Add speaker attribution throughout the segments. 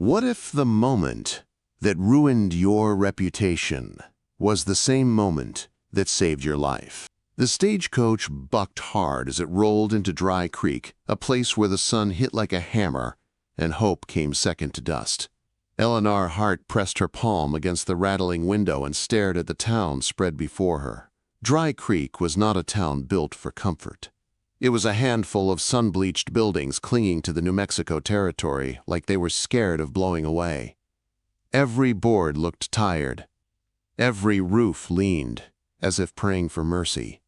Speaker 1: What if the moment that ruined your reputation was the same moment that saved your life? The stagecoach bucked hard as it rolled into Dry Creek, a place where the sun hit like a hammer and hope came second to dust. Elellanar Hart pressed her palm against the rattling window and stared at the town spread before her. Dry Creek was not a town built for comfort. It was a handful of sun-bleached buildings clinging to the New Mexico territory like they were scared of blowing away. Every board looked tired. Every roof leaned, as if praying for mercy.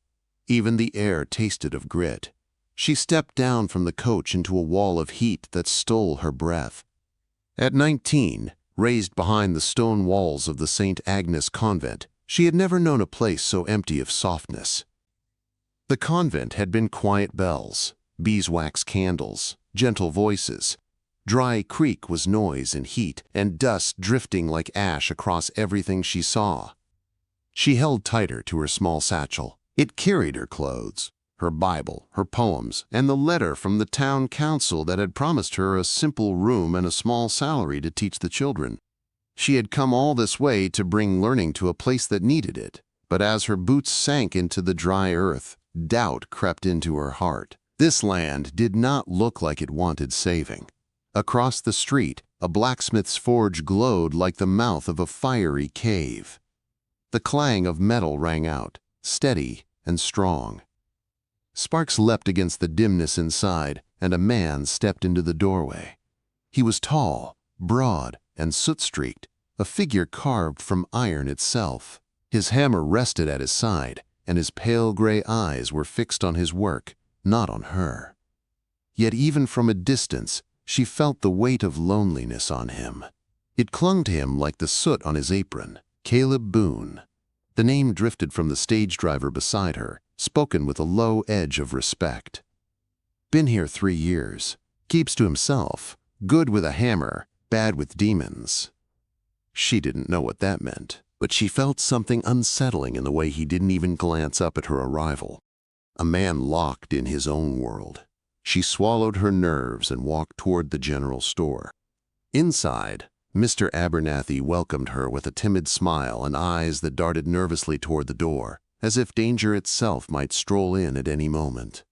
Speaker 1: Even the air tasted of grit. She stepped down from the coach into a wall of heat that stole her breath. At 19, raised behind the stone walls of the St. Agnes convent, she had never known a place so empty of softness. The convent had been quiet bells, beeswax candles, gentle voices. Dry Creek was noise and heat and dust drifting like ash across everything she saw. She held tighter to her small satchel. It carried her clothes, her Bible, her poems, and the letter from the town council that had promised her a simple room and a small salary to teach the children. She had come all this way to bring learning to a place that needed it, but as her boots sank into the dry earth, doubt crept into her heart. This land did not look like it wanted saving. Across the street, a blacksmith's forge glowed like the mouth of a fiery cave. The clang of metal rang out, steady and strong. Sparks leapt against the dimness inside, and a man stepped into the doorway. He was tall, broad, and soot-streaked, a figure carved from iron itself. His hammer rested at his side, and his pale gray eyes were fixed on his work, not on her. Yet even from a distance, she felt the weight of loneliness on him. It clung to him like the soot on his apron. Caleb Boon. The name drifted from the stage driver beside her, spoken with a low edge of respect. Been here 3 years. Keeps to himself. Good with a hammer, bad with demons. She didn't know what that meant, but she felt something unsettling in the way he didn't even glance up at her arrival. A man locked in his own world. She swallowed her nerves and walked toward the general store. Inside, Mr. Abernathy welcomed her with a timid smile and eyes that darted nervously toward the door, as if danger itself might stroll in at any moment.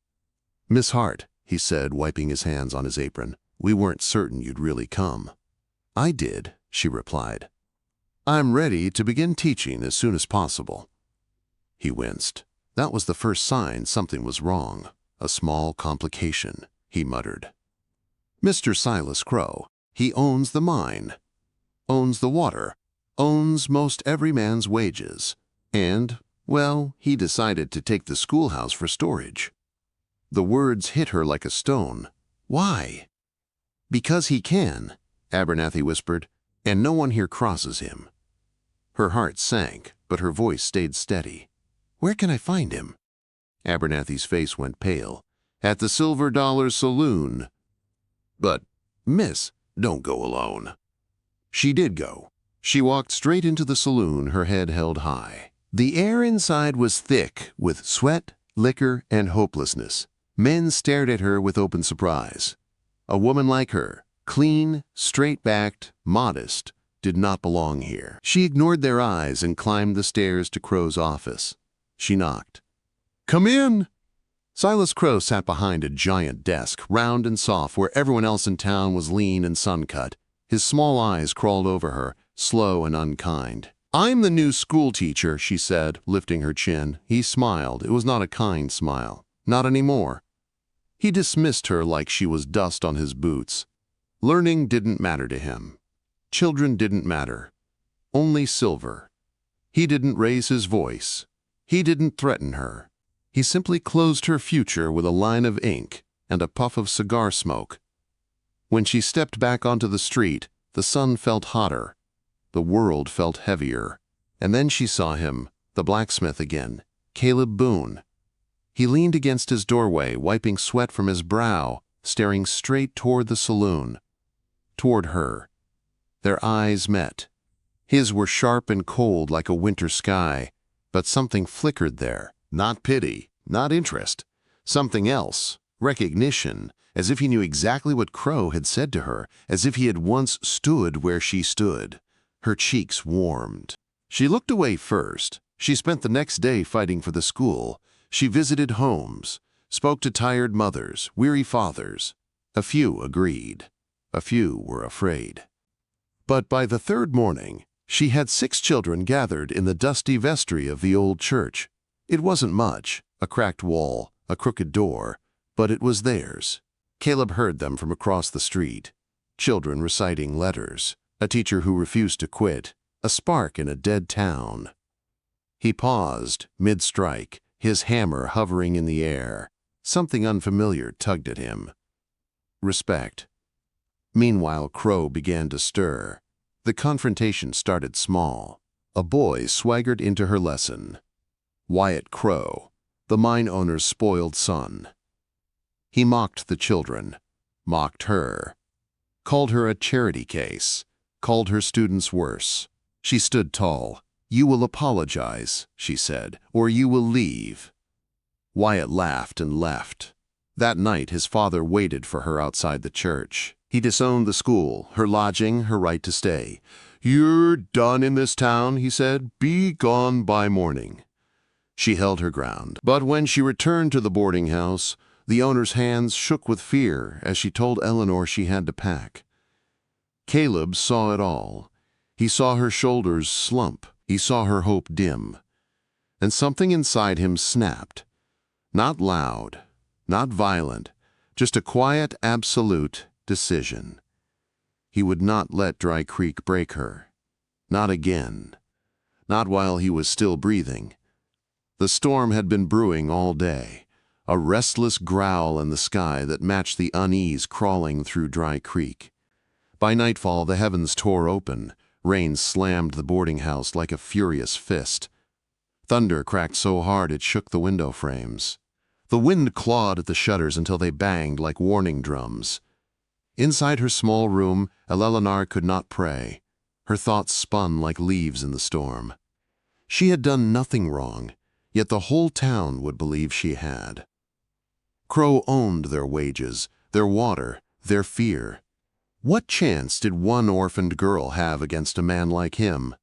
Speaker 1: "Miss Hart," he said, wiping his hands on his apron, "we weren't certain you'd really come." "I did," she replied. "I'm ready to begin teaching as soon as possible." He winced. That was the first sign something was wrong. A small complication, he muttered. "Mr. Silas Crow, he owns the mine, owns the water, owns most every man's wages, and, well, he decided to take the schoolhouse for storage." The words hit her like a stone. "Why?" "Because he can," Abernathy whispered, "and no one here crosses him." Her heart sank, but her voice stayed steady. "Where can I find him?" Abernathy's face went pale. "At the Silver Dollar Saloon." "But, miss, don't go alone." She did go. She walked straight into the saloon, her head held high. The air inside was thick with sweat, liquor, and hopelessness. Men stared at her with open surprise. A woman like her, clean, straight-backed, modest, did not belong here. She ignored their eyes and climbed the stairs to Crow's office. She knocked. "Come in!" Silas Crow sat behind a giant desk, round and soft, where everyone else in town was lean and sun-cut. His small eyes crawled over her, slow and unkind. "I'm the new school teacher," she said, lifting her chin. He smiled. It was not a kind smile. Not anymore. He dismissed her like she was dust on his boots. Learning didn't matter to him. Children didn't matter. Only silver. He didn't raise his voice. He didn't threaten her. He simply closed her future with a line of ink and a puff of cigar smoke. When she stepped back onto the street, the sun felt hotter. The world felt heavier. And then she saw him, the blacksmith again, Caleb Boon. He leaned against his doorway, wiping sweat from his brow, staring straight toward the saloon. Toward her. Their eyes met. His were sharp and cold like a winter sky, but something flickered there. Not pity, not interest. Something else, recognition. as if he knew exactly what Crow had said to her, as if he had once stood where she stood. Her cheeks warmed. She looked away first. She spent the next day fighting for the school. She visited homes, spoke to tired mothers, weary fathers. A few agreed. A few were afraid. But by the third morning, she had 6 children gathered in the dusty vestry of the old church. It wasn't much, a cracked wall, a crooked door, but it was theirs. Caleb heard them from across the street. Children reciting letters, a teacher who refused to quit, a spark in a dead town. He paused, mid-strike, his hammer hovering in the air. Something unfamiliar tugged at him. Respect. Meanwhile, Crow began to stir. The confrontation started small. A boy swaggered into her lesson. Wyatt Crow, the mine owner's spoiled son. He mocked the children, mocked her, called her a charity case, called her students worse. She stood tall. "You will apologize," she said, "or you will leave." Wyatt laughed and left. That night his father waited for her outside the church. He disowned the school, her lodging, her right to stay. "You're done in this town," he said. "Be gone by morning." She held her ground. But when she returned to the boarding house, the owner's hands shook with fear as she told Eleanor she had to pack. Caleb saw it all. He saw her shoulders slump. He saw her hope dim. And something inside him snapped. Not loud, not violent, just a quiet, absolute decision. He would not let Dry Creek break her. Not again. Not while he was still breathing. The storm had been brewing all day, a restless growl in the sky that matched the unease crawling through Dry Creek. By nightfall, the heavens tore open. Rain slammed the boarding house like a furious fist. Thunder cracked so hard it shook the window frames. The wind clawed at the shutters until they banged like warning drums. Inside her small room, Elellanar could not pray. Her thoughts spun like leaves in the storm. She had done nothing wrong, yet the whole town would believe she had. Crow owned their wages, their water, their fear. What chance did one orphaned girl have against a man like him?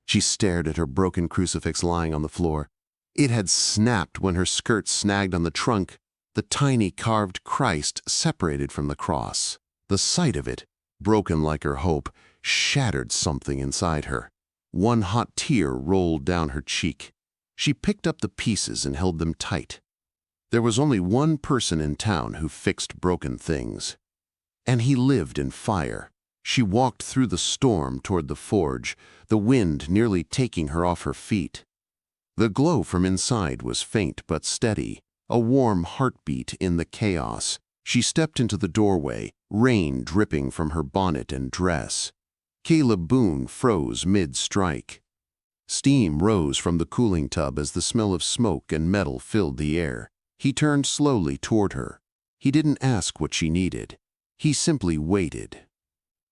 Speaker 1: She stared at her broken crucifix lying on the floor. It had snapped when her skirt snagged on the trunk, the tiny carved Christ separated from the cross. The sight of it, broken like her hope, shattered something inside her. One hot tear rolled down her cheek. She picked up the pieces and held them tight. There was only one person in town who fixed broken things. And he lived in fire. She walked through the storm toward the forge, the wind nearly taking her off her feet. The glow from inside was faint but steady, a warm heartbeat in the chaos. She stepped into the doorway, rain dripping from her bonnet and dress. Caleb Boon froze mid-strike. Steam rose from the cooling tub as the smell of smoke and metal filled the air. He turned slowly toward her. He didn't ask what she needed. He simply waited.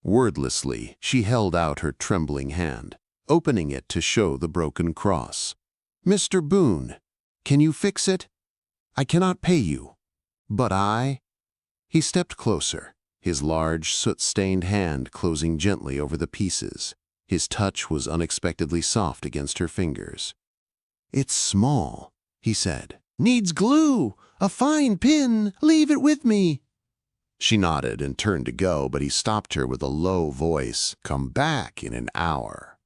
Speaker 1: Wordlessly, she held out her trembling hand, opening it to show the broken cross. "Mr. Boon, can you fix it? I cannot pay you. But I—" He stepped closer, his large, soot-stained hand closing gently over the pieces. His touch was unexpectedly soft against her fingers. "It's small," he said. "Needs glue, a fine pin. Leave it with me." She nodded and turned to go, but he stopped her with a low voice. "Come back in an hour."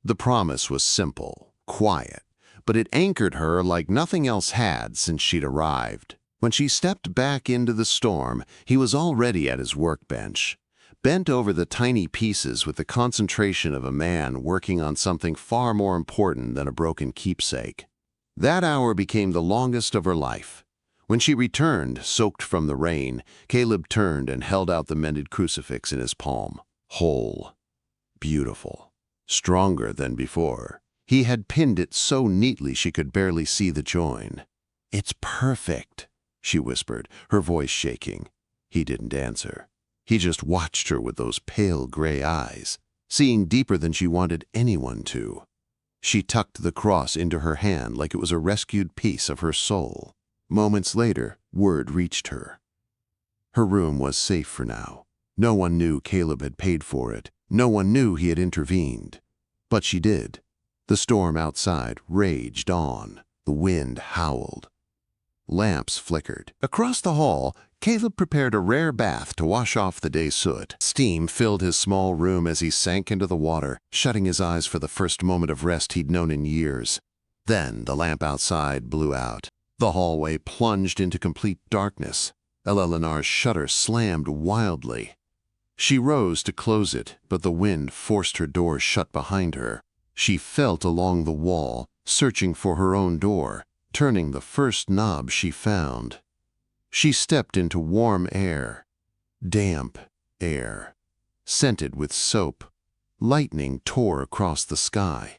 Speaker 1: The promise was simple, quiet, but it anchored her like nothing else had since she'd arrived. When she stepped back into the storm, he was already at his workbench, bent over the tiny pieces with the concentration of a man working on something far more important than a broken keepsake. That hour became the longest of her life. When she returned, soaked from the rain, Caleb turned and held out the mended crucifix in his palm. Whole. Beautiful. Stronger than before. He had pinned it so neatly she could barely see the join. "It's perfect," she whispered, her voice shaking. He didn't answer. He just watched her with those pale gray eyes, seeing deeper than she wanted anyone to. She tucked the cross into her hand like it was a rescued piece of her soul. Moments later, word reached her. Her room was safe for now. No one knew Caleb had paid for it. No one knew he had intervened. But she did. The storm outside raged on. The wind howled. Lamps flickered. Across the hall, Caleb prepared a rare bath to wash off the day's soot. Steam filled his small room as he sank into the water, shutting his eyes for the first moment of rest he'd known in years. Then the lamp outside blew out. The hallway plunged into complete darkness. Elellanar's shutter slammed wildly. She rose to close it, but the wind forced her door shut behind her. She felt along the wall, searching for her own door, turning the first knob she found. She stepped into warm air, damp air, scented with soap. Lightning tore across the sky.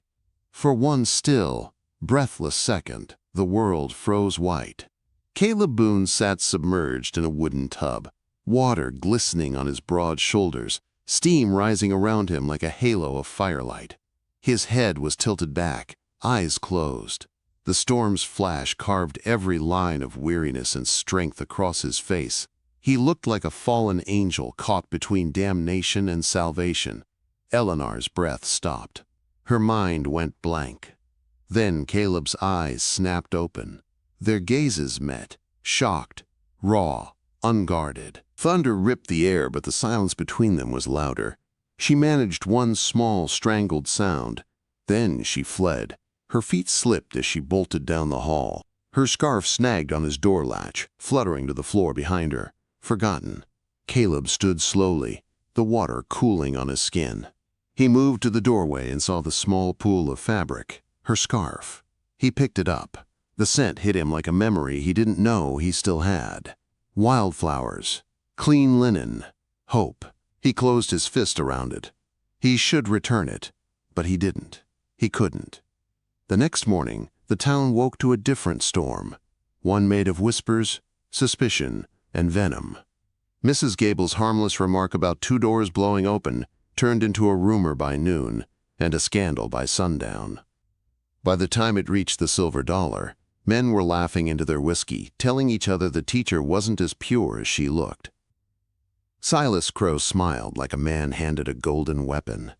Speaker 1: For one still, breathless second, the world froze white. Caleb Boon sat submerged in a wooden tub, water glistening on his broad shoulders, steam rising around him like a halo of firelight. His head was tilted back, eyes closed. The storm's flash carved every line of weariness and strength across his face. He looked like a fallen angel caught between damnation and salvation. Ellenar's breath stopped. Her mind went blank. Then Caleb's eyes snapped open. Their gazes met, shocked, raw, unguarded. Thunder ripped the air, but the silence between them was louder. She managed one small, strangled sound. Then she fled. Her feet slipped as she bolted down the hall. Her scarf snagged on his door latch, fluttering to the floor behind her. Forgotten. Caleb stood slowly, the water cooling on his skin. He moved to the doorway and saw the small pool of fabric, her scarf. He picked it up. The scent hit him like a memory he didn't know he still had. Wildflowers, clean linen, hope. He closed his fist around it. He should return it, but he didn't. He couldn't. The next morning, the town woke to a different storm, one made of whispers, suspicion, and venom. Mrs. Gable's harmless remark about 2 doors blowing open turned into a rumor by noon and a scandal by sundown. By the time it reached the silver dollar, men were laughing into their whiskey, telling each other the teacher wasn't as pure as she looked. Silas Crow smiled like a man handed a golden weapon.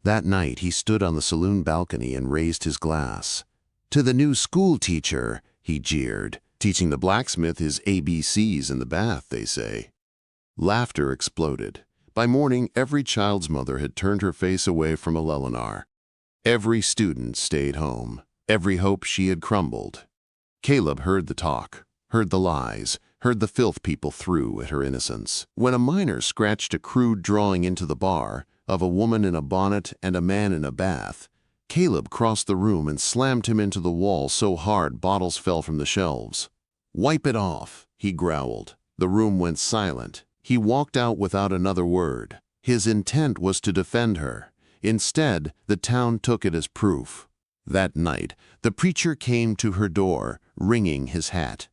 Speaker 1: That night he stood on the saloon balcony and raised his glass. "To the new school teacher," he jeered, "teaching the blacksmith his ABCs in the bath, they say." Laughter exploded. By morning, every child's mother had turned her face away from Elellanar. Every student stayed home. Every hope she had crumbled. Caleb heard the talk, heard the lies, heard the filth people threw at her innocence. When a miner scratched a crude drawing into the bar of a woman in a bonnet and a man in a bath, Caleb crossed the room and slammed him into the wall so hard bottles fell from the shelves. "Wipe it off," he growled. The room went silent. He walked out without another word. His intent was to defend her. Instead, the town took it as proof. That night, the preacher came to her door, wringing his hat.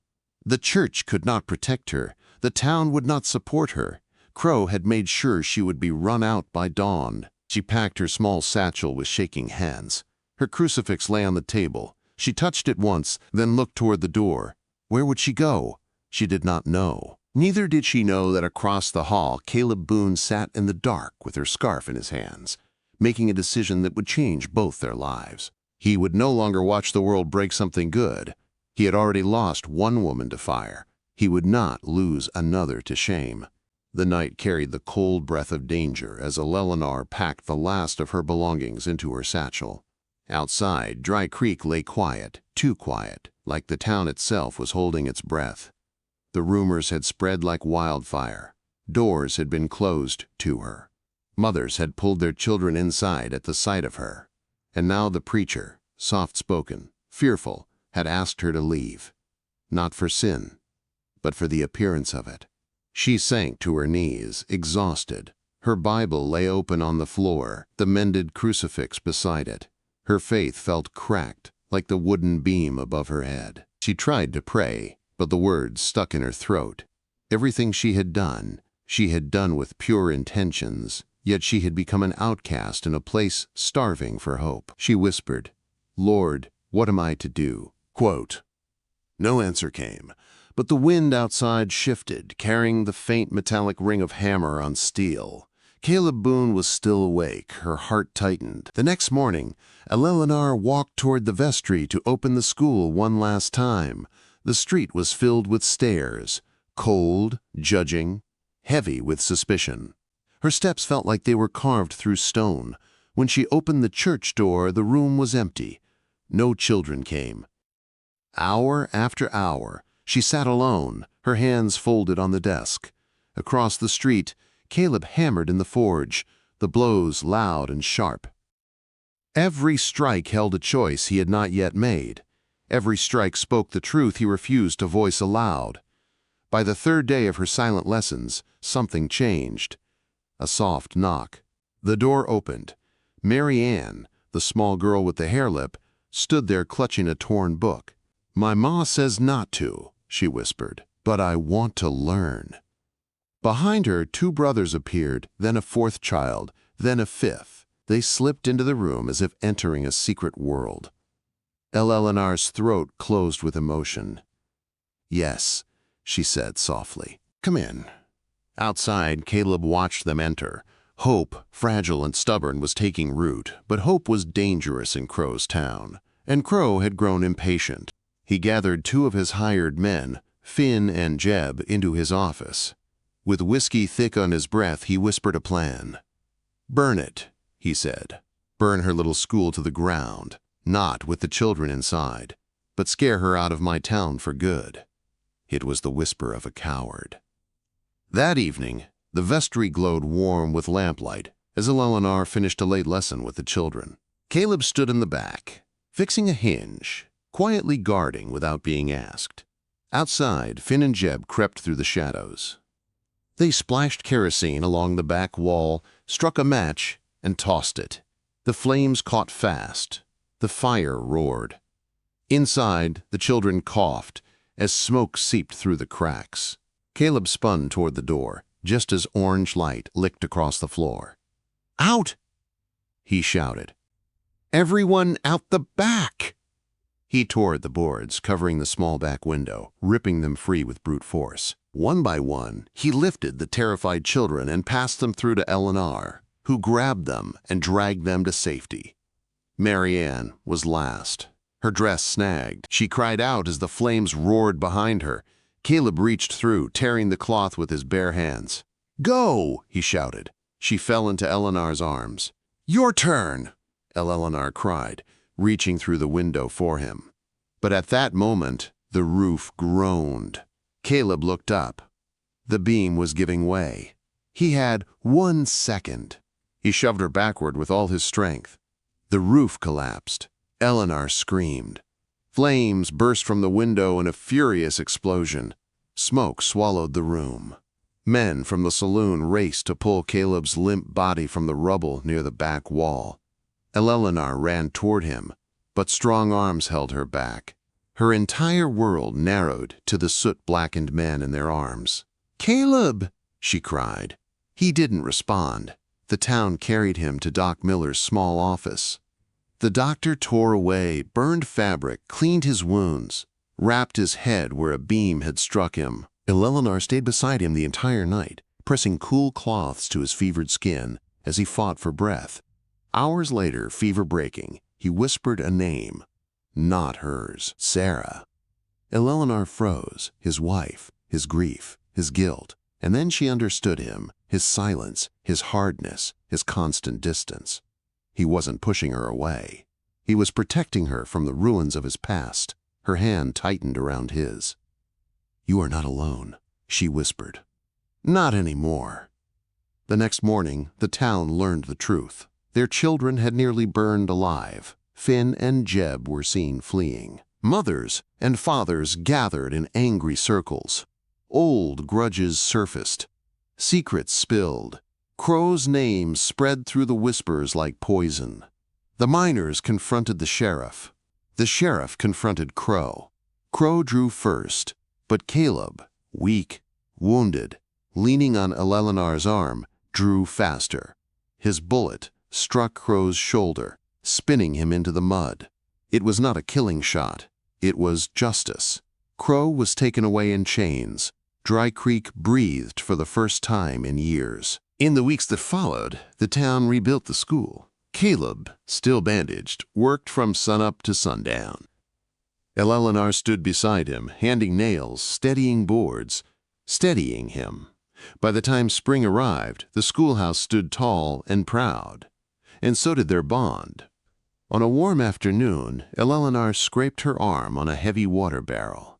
Speaker 1: The church could not protect her. The town would not support her. Crow had made sure she would be run out by dawn. She packed her small satchel with shaking hands. Her crucifix lay on the table. She touched it once, then looked toward the door. Where would she go? She did not know. Neither did she know that across the hall, Caleb Boon sat in the dark with her scarf in his hands, making a decision that would change both their lives. He would no longer watch the world break something good. He had already lost one woman to fire. He would not lose another to shame. The night carried the cold breath of danger as Elellanar packed the last of her belongings into her satchel. Outside, Dry Creek lay quiet, too quiet, like the town itself was holding its breath. The rumors had spread like wildfire. Doors had been closed to her. Mothers had pulled their children inside at the sight of her. And now the preacher, soft-spoken, fearful, had asked her to leave. Not for sin, but for the appearance of it. She sank to her knees, exhausted. Her Bible lay open on the floor, the mended crucifix beside it. Her faith felt cracked, like the wooden beam above her head. She tried to pray, but the words stuck in her throat. Everything she had done with pure intentions, yet she had become an outcast in a place starving for hope. She whispered, "Lord, what am I to do?" Quote, No answer came, But the wind outside shifted, carrying the faint metallic ring of hammer on steel. Caleb Boon was still awake, her heart tightened. The next morning, Elellanar walked toward the vestry to open the school one last time. The street was filled with stares, cold, judging, heavy with suspicion. Her steps felt like they were carved through stone. When she opened the church door, the room was empty. No children came. Hour after hour, she sat alone, her hands folded on the desk. Across the street, Caleb hammered in the forge, the blows loud and sharp. Every strike held a choice he had not yet made. Every strike spoke the truth he refused to voice aloud. By the third day of her silent lessons, something changed. A soft knock. The door opened. Mary Ann, the small girl with the hair lip, stood there clutching a torn book. "My ma says not to," she whispered, "but I want to learn." Behind her, two brothers appeared, then a fourth child, then a fifth. They slipped into the room as if entering a secret world. Elellanar's throat closed with emotion. "Yes," she said softly. "Come in." Outside, Caleb watched them enter. Hope, fragile and stubborn, was taking root, but hope was dangerous in Crow's town, and Crow had grown impatient. He gathered two of his hired men, Finn and Jeb, into his office. With whiskey thick on his breath, he whispered a plan. "Burn it," he said. "Burn her little school to the ground, not with the children inside, but scare her out of my town for good." It was the whisper of a coward. That evening, the vestry glowed warm with lamplight as Elellanar finished a late lesson with the children. Caleb stood in the back, fixing a hinge, quietly guarding without being asked. Outside, Finn and Jeb crept through the shadows. They splashed kerosene along the back wall, struck a match, and tossed it. The flames caught fast. The fire roared. Inside, the children coughed as smoke seeped through the cracks. Caleb spun toward the door, just as orange light licked across the floor. "Out!" he shouted. "Everyone out the back!" He tore at the boards, covering the small back window, ripping them free with brute force. One by one, he lifted the terrified children and passed them through to Elellanar, who grabbed them and dragged them to safety. Mary Ann was last. Her dress snagged. She cried out as the flames roared behind her. Caleb reached through, tearing the cloth with his bare hands. "Go!" he shouted. She fell into Ellenar's arms. "Your turn!" Elellanar cried, reaching through the window for him. But at that moment, the roof groaned. Caleb looked up. The beam was giving way. He had 1 second. He shoved her backward with all his strength. The roof collapsed. Elellanar screamed. Flames burst from the window in a furious explosion. Smoke swallowed the room. Men from the saloon raced to pull Caleb's limp body from the rubble near the back wall. Elellanar ran toward him, but strong arms held her back. Her entire world narrowed to the soot-blackened man in their arms. "Caleb!" she cried. He didn't respond. The town carried him to Doc Miller's small office. The doctor tore away, burned fabric, cleaned his wounds, wrapped his head where a beam had struck him. Elellanar stayed beside him the entire night, pressing cool cloths to his fevered skin as he fought for breath. Hours later, fever breaking, he whispered a name. Not hers, Sarah. Elellanar froze, his wife, his grief, his guilt, and then she understood him, his silence, his hardness, his constant distance. He wasn't pushing her away. He was protecting her from the ruins of his past. Her hand tightened around his. "You are not alone," she whispered. "Not anymore." The next morning, the town learned the truth. Their children had nearly burned alive. Finn and Jeb were seen fleeing. Mothers and fathers gathered in angry circles. Old grudges surfaced. Secrets spilled. Crow's name spread through the whispers like poison. The miners confronted the sheriff. The sheriff confronted Crow. Crow drew first, but Caleb, weak, wounded, leaning on Elellanar's arm, drew faster. His bullet struck Crow's shoulder, spinning him into the mud. It was not a killing shot. It was justice. Crow was taken away in chains. Dry Creek breathed for the first time in years. In the weeks that followed, the town rebuilt the school. Caleb, still bandaged, worked from sunup to sundown. Elellanar stood beside him, handing nails, steadying boards, steadying him. By the time spring arrived, the schoolhouse stood tall and proud, and so did their bond. On a warm afternoon, Elellanar scraped her arm on a heavy water barrel.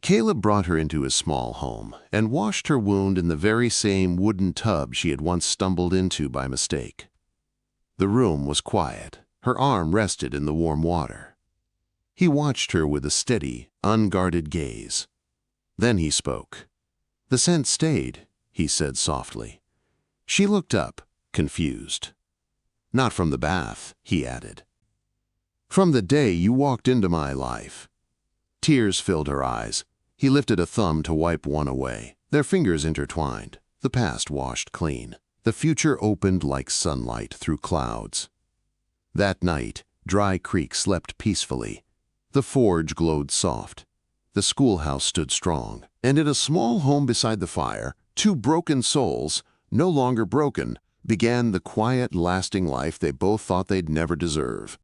Speaker 1: Caleb brought her into his small home and washed her wound in the very same wooden tub she had once stumbled into by mistake. The room was quiet. Her arm rested in the warm water. He watched her with a steady, unguarded gaze. Then he spoke. "The scent stayed," he said softly. She looked up, confused. "Not from the bath," he added. "From the day you walked into my life." Tears filled her eyes. He lifted a thumb to wipe one away. Their fingers intertwined, the past washed clean. The future opened like sunlight through clouds. That night, Dry Creek slept peacefully. The forge glowed soft. The schoolhouse stood strong. And in a small home beside the fire, two broken souls, no longer broken, began the quiet, lasting life they both thought they'd never deserve.